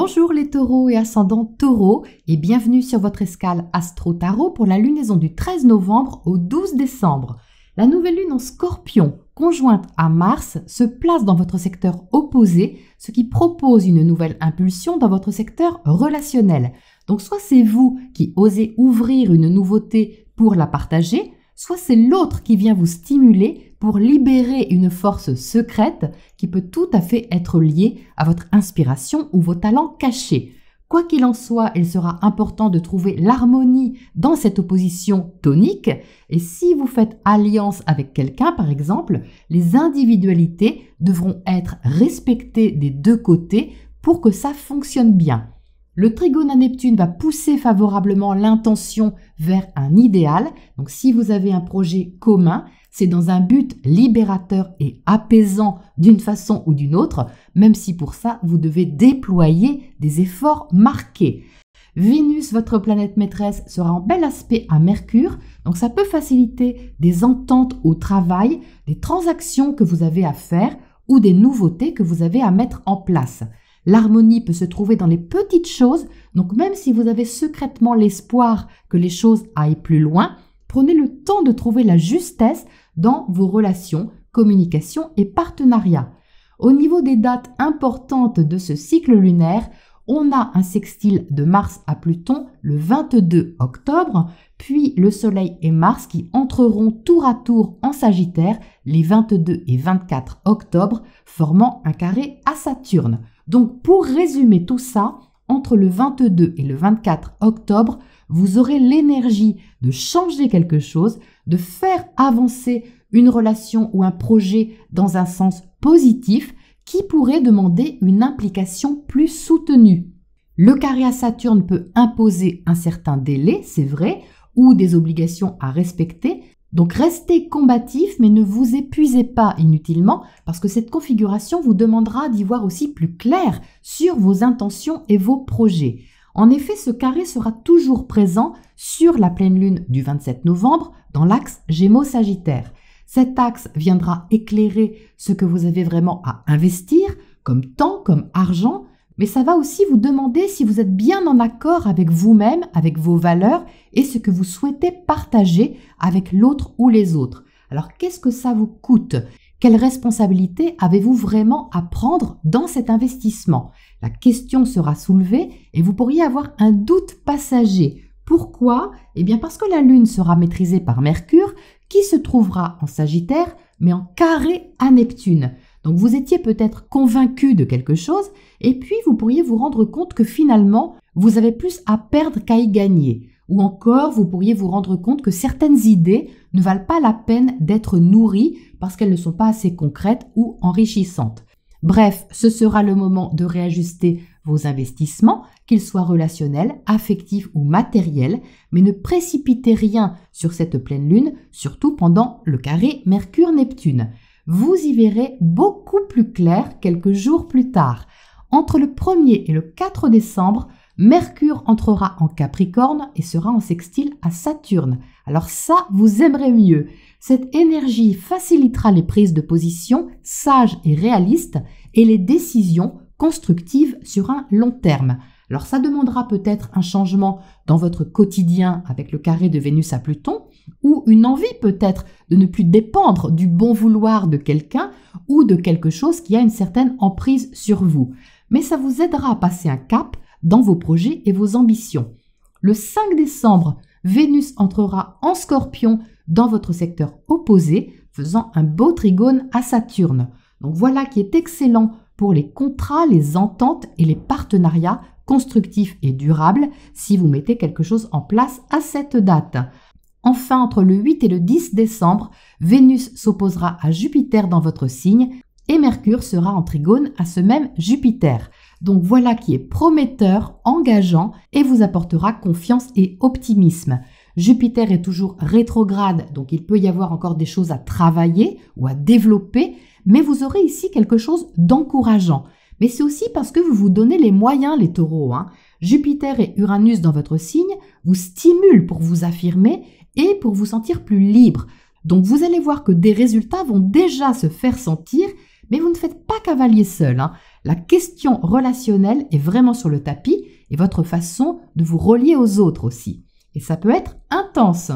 Bonjour les taureaux et ascendants taureaux et bienvenue sur votre escale Astro Tarot pour la lunaison du 13 novembre au 12 décembre. La nouvelle lune en Scorpion, conjointe à Mars, se place dans votre secteur opposé, ce qui propose une nouvelle impulsion dans votre secteur relationnel. Donc soit c'est vous qui osez ouvrir une nouveauté pour la partager, soit c'est l'autre qui vient vous stimuler pour libérer une force secrète qui peut tout à fait être liée à votre inspiration ou vos talents cachés. Quoi qu'il en soit, il sera important de trouver l'harmonie dans cette opposition tonique et si vous faites alliance avec quelqu'un par exemple, les individualités devront être respectées des deux côtés pour que ça fonctionne bien. Le trigone à Neptune va pousser favorablement l'intention vers un idéal. Donc si vous avez un projet commun, c'est dans un but libérateur et apaisant d'une façon ou d'une autre, même si pour ça vous devez déployer des efforts marqués. Vénus, votre planète maîtresse, sera en bel aspect à Mercure, donc ça peut faciliter des ententes au travail, des transactions que vous avez à faire ou des nouveautés que vous avez à mettre en place. L'harmonie peut se trouver dans les petites choses, donc même si vous avez secrètement l'espoir que les choses aillent plus loin, prenez le temps de trouver la justesse dans vos relations, communication et partenariats. Au niveau des dates importantes de ce cycle lunaire, on a un sextile de Mars à Pluton le 22 octobre, puis le Soleil et Mars qui entreront tour à tour en Sagittaire les 22 et 24 octobre, formant un carré à Saturne. Donc pour résumer tout ça, entre le 22 et le 24 octobre, vous aurez l'énergie de changer quelque chose, de faire avancer une relation ou un projet dans un sens positif qui pourrait demander une implication plus soutenue. Le carré à Saturne peut imposer un certain délai, c'est vrai, ou des obligations à respecter. Donc restez combatif mais ne vous épuisez pas inutilement parce que cette configuration vous demandera d'y voir aussi plus clair sur vos intentions et vos projets. En effet, ce carré sera toujours présent sur la pleine lune du 27 novembre dans l'axe Gémeaux-Sagittaire. Cet axe viendra éclairer ce que vous avez vraiment à investir, comme temps, comme argent, mais ça va aussi vous demander si vous êtes bien en accord avec vous-même, avec vos valeurs et ce que vous souhaitez partager avec l'autre ou les autres. Alors, qu'est-ce que ça vous coûte? Quelle responsabilité avez-vous vraiment à prendre dans cet investissement? La question sera soulevée et vous pourriez avoir un doute passager. Pourquoi? Eh bien parce que la Lune sera maîtrisée par Mercure qui se trouvera en Sagittaire mais en carré à Neptune. Donc vous étiez peut-être convaincu de quelque chose et puis vous pourriez vous rendre compte que finalement vous avez plus à perdre qu'à y gagner. Ou encore vous pourriez vous rendre compte que certaines idées ne valent pas la peine d'être nourries parce qu'elles ne sont pas assez concrètes ou enrichissantes. Bref, ce sera le moment de réajuster vos investissements, qu'ils soient relationnels, affectifs ou matériels, mais ne précipitez rien sur cette pleine lune, surtout pendant le carré Mercure-Neptune. Vous y verrez beaucoup plus clair quelques jours plus tard. Entre le 1er et le 4 décembre, Mercure entrera en Capricorne et sera en sextile à Saturne. Alors ça, vous aimerez mieux. Cette énergie facilitera les prises de position sages et réalistes et les décisions constructives sur un long terme. Alors ça demandera peut-être un changement dans votre quotidien avec le carré de Vénus à Pluton ou une envie peut-être de ne plus dépendre du bon vouloir de quelqu'un ou de quelque chose qui a une certaine emprise sur vous. Mais ça vous aidera à passer un cap dans vos projets et vos ambitions. Le 5 décembre, Vénus entrera en Scorpion dans votre secteur opposé, faisant un beau trigone à Saturne. Donc voilà qui est excellent pour les contrats, les ententes et les partenariats constructifs et durables si vous mettez quelque chose en place à cette date. Enfin, entre le 8 et le 10 décembre, Vénus s'opposera à Jupiter dans votre signe et Mercure sera en trigone à ce même Jupiter. Donc voilà qui est prometteur, engageant et vous apportera confiance et optimisme. Jupiter est toujours rétrograde, donc il peut y avoir encore des choses à travailler ou à développer, mais vous aurez ici quelque chose d'encourageant. Mais c'est aussi parce que vous vous donnez les moyens, les taureaux. Jupiter et Uranus dans votre signe vous stimulent pour vous affirmer et pour vous sentir plus libre. Donc vous allez voir que des résultats vont déjà se faire sentir, Mais vous ne faites pas cavalier seul, hein. La question relationnelle est vraiment sur le tapis et votre façon de vous relier aux autres aussi. Et ça peut être intense.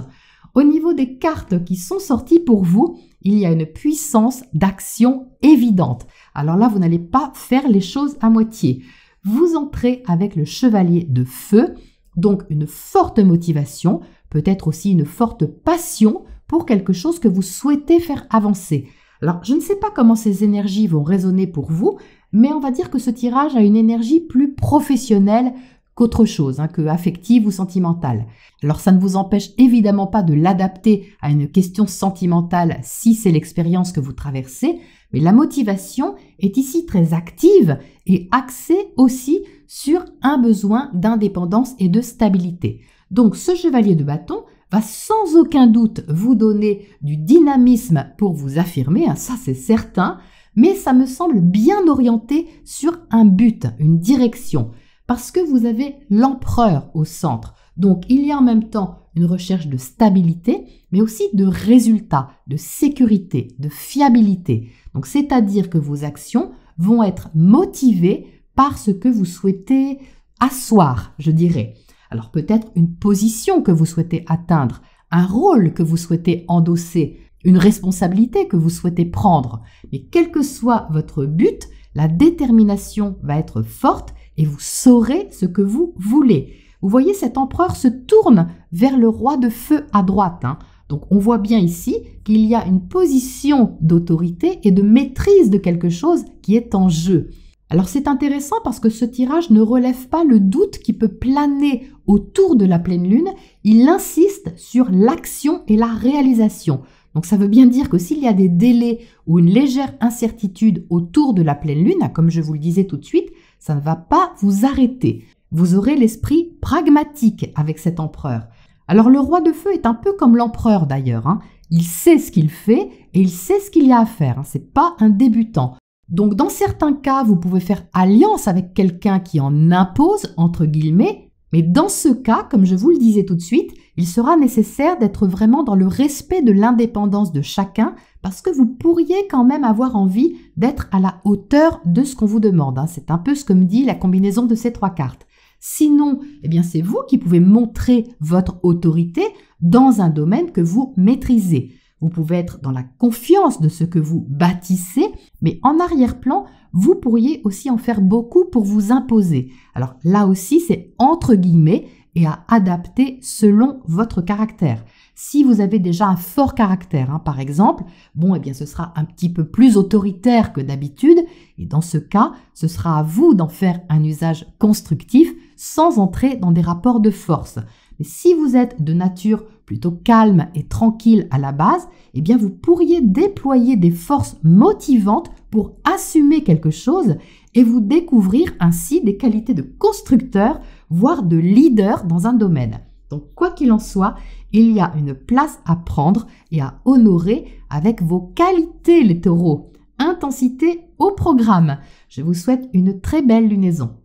Au niveau des cartes qui sont sorties pour vous, il y a une puissance d'action évidente. Alors là, vous n'allez pas faire les choses à moitié. Vous entrez avec le chevalier de feu, donc une forte motivation, peut-être aussi une forte passion pour quelque chose que vous souhaitez faire avancer. Alors, je ne sais pas comment ces énergies vont résonner pour vous, mais on va dire que ce tirage a une énergie plus professionnelle qu'autre chose, que affective ou sentimentale. Alors ça ne vous empêche évidemment pas de l'adapter à une question sentimentale si c'est l'expérience que vous traversez, mais la motivation est ici très active et axée aussi sur un besoin d'indépendance et de stabilité. Donc ce chevalier de bâton va sans aucun doute vous donner du dynamisme pour vous affirmer, ça c'est certain, mais ça me semble bien orienté sur un but, une direction. Parce que vous avez l'empereur au centre. Donc, il y a en même temps une recherche de stabilité, mais aussi de résultats, de sécurité, de fiabilité. Donc, c'est-à-dire que vos actions vont être motivées par ce que vous souhaitez asseoir, je dirais. Alors, peut-être une position que vous souhaitez atteindre, un rôle que vous souhaitez endosser, une responsabilité que vous souhaitez prendre. Mais quel que soit votre but, la détermination va être forte et vous saurez ce que vous voulez. Vous voyez, cet empereur se tourne vers le roi de feu à droite. Donc on voit bien ici qu'il y a une position d'autorité et de maîtrise de quelque chose qui est en jeu. Alors c'est intéressant parce que ce tirage ne relève pas le doute qui peut planer autour de la pleine lune. Il insiste sur l'action et la réalisation. Donc ça veut bien dire que s'il y a des délais ou une légère incertitude autour de la pleine lune, comme je vous le disais tout de suite, ça ne va pas vous arrêter. Vous aurez l'esprit pragmatique avec cet empereur. Alors le roi de feu est un peu comme l'empereur d'ailleurs. Il sait ce qu'il fait et il sait ce qu'il y a à faire. C'est pas un débutant. Donc dans certains cas, vous pouvez faire alliance avec quelqu'un qui en impose, entre guillemets, mais dans ce cas, comme je vous le disais tout de suite, il sera nécessaire d'être vraiment dans le respect de l'indépendance de chacun parce que vous pourriez quand même avoir envie d'être à la hauteur de ce qu'on vous demande. C'est un peu ce que me dit la combinaison de ces trois cartes. Sinon, c'est vous qui pouvez montrer votre autorité dans un domaine que vous maîtrisez. Vous pouvez être dans la confiance de ce que vous bâtissez, mais en arrière-plan, vous pourriez aussi en faire beaucoup pour vous imposer. Alors là aussi, c'est entre guillemets et à adapter selon votre caractère. Si vous avez déjà un fort caractère, par exemple, ce sera un petit peu plus autoritaire que d'habitude et dans ce cas, ce sera à vous d'en faire un usage constructif sans entrer dans des rapports de force. Mais si vous êtes de nature plutôt calme et tranquille à la base, vous pourriez déployer des forces motivantes pour assumer quelque chose et vous découvrir ainsi des qualités de constructeur, voire de leader dans un domaine. Donc, quoi qu'il en soit, il y a une place à prendre et à honorer avec vos qualités, les taureaux. Intensité au programme. Je vous souhaite une très belle lunaison.